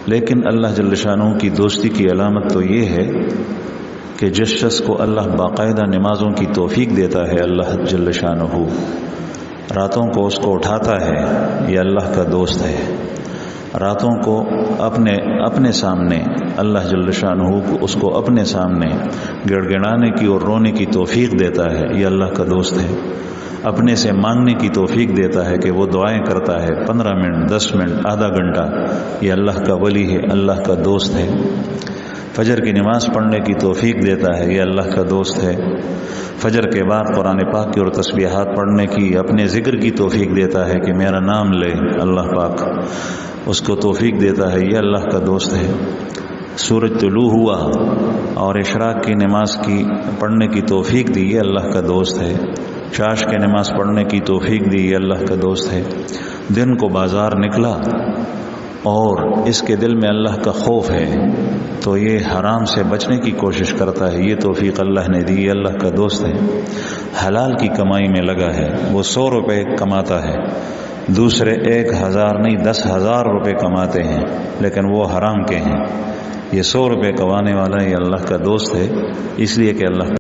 لیکن اللہ جل شانہ کی دوستی کی علامت تو یہ ہے کہ جس شخص کو اللہ باقاعدہ نمازوں کی توفیق دیتا ہے، اللہ جل شانہ راتوں کو اس کو اٹھاتا ہے، یہ اللہ کا دوست ہے۔ راتوں کو اپنے سامنے اللہ جل شانہ اس کو اپنے سامنے گڑ گڑانے کی اور رونے کی توفیق دیتا ہے، یہ اللہ کا دوست ہے۔ اپنے سے مانگنے کی توفیق دیتا ہے کہ وہ دعائیں کرتا ہے 15 منٹ 10 منٹ آدھا گھنٹہ، یہ اللہ کا ولی ہے، اللہ کا دوست ہے۔ فجر کی نماز پڑھنے کی توفیق دیتا ہے، یہ اللہ کا دوست ہے۔ فجر کے بعد قرآن پاک کی اور تسبیحات پڑھنے کی، اپنے ذکر کی توفیق دیتا ہے کہ میرا نام لے، اللہ پاک اس کو توفیق دیتا ہے، یہ اللہ کا دوست ہے۔ سورج طلوع ہوا اور اشراق کی نماز کی پڑھنے کی توفیق دی، یہ اللہ کا دوست ہے۔ چاش کی نماز پڑھنے کی توفیق دی، یہ اللہ کا دوست ہے۔ دن کو بازار نکلا اور اس کے دل میں اللہ کا خوف ہے تو یہ حرام سے بچنے کی کوشش کرتا ہے، یہ توفیق اللہ نے دی، یہ اللہ کا دوست ہے۔ حلال کی کمائی میں لگا ہے، وہ 100 روپے کماتا ہے، دوسرے 1000 نہیں 10,000 روپے کماتے ہیں لیکن وہ حرام کے ہیں۔ یہ 100 روپے کمانے والا یہ اللہ کا دوست ہے، اس لیے کہ اللہ